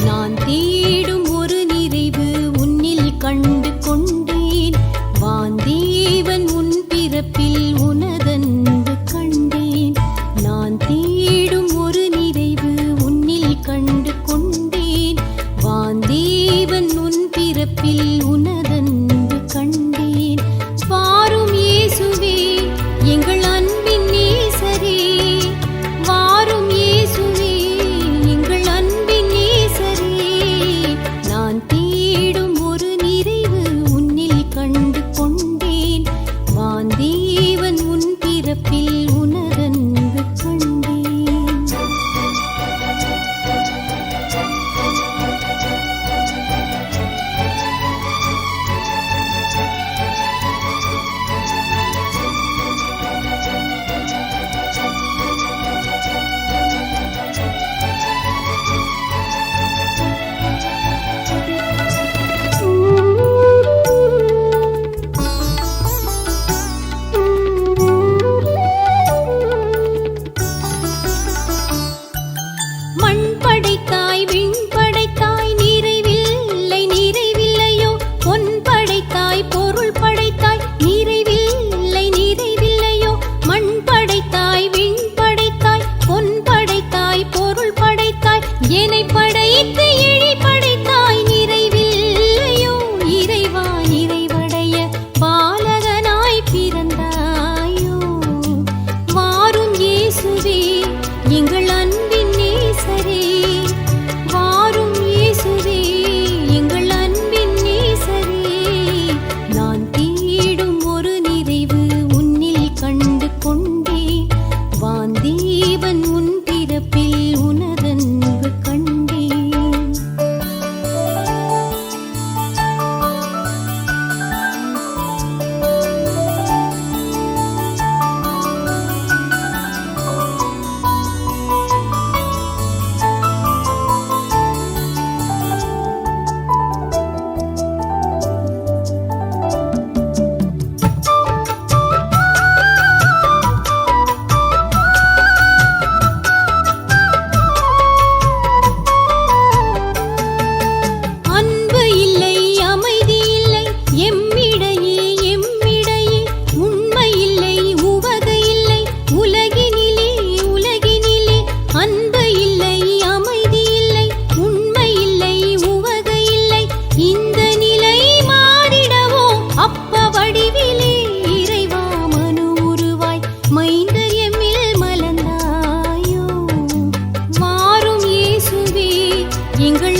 நான் தேடும் ஒரு நிறைவு உன்னில் கண்டு கொண்டேன். வாந்தேவன் உன் பிறப்பில் உனதன்பு கண்டேன். நான் தேடும் ஒரு நிறைவு உன்னில் கண்டு கொண்டேன். வாந்தேவன் உன் பிறப்பில் உனதன்பு கண்டேன். வாரும் இயேசுவே எங்கள் அன்பின் நேசரே, வாரும் இயேசுவே எங்கள் அன்பின் நேசரே. நான் தேடும் ஒரு நிறைவு உன்னில் கண்டு கொண்டேன். வாந்தேவன் உன் பிறப்பில் உனதன்பு கண்டேன். மண் படைத்தாய் விண் படைத்தாய் நிறைவில்லை நிறைவில்லையோ. பொன் படைத்தாய் பொருள் படைத்தாய் நிறைவில்லை நிறைவில்லையோ. மண் படைத்தாய் விண் படைத்தாய் பொன் படைத்தாய் பொருள் படைத்தாய் என்னை படைத்து இழி படைத்தாய் நிறைவில்லையோ. இறைவா நிறைவடைய பாலகனாய் பிறந்தாயோ. வாரும் இயேசுவே எங்கள் அன்பின் நேசரே, வாரும் இயேசுவே எங்கள் அன்பின் நேசரே. நான் தேடும் ஒரு நிறைவு உன்னில் கண்டு கொண்டேன். வாந்தேவன் உன் பிறப்பில் உனதன்பு கண்டேன். அன்பு இல்லை அமைதி இல்லை எம்மிடையே எம்மிடையே. உண்மை இல்லை உவகை இல்லை உலகினிலே உலகினிலே. அன்பு இல்லை அமைதி இல்லை உண்மை இல்லை உவகை இல்லை. இந்த நிலை மாறிடவோ அப்ப வடிவிலே. இறைவா மனு உருவாய் மைந்தர் எம்மில் மலர்ந்தாயோ. வாரும் இயேசுவே எங்கள்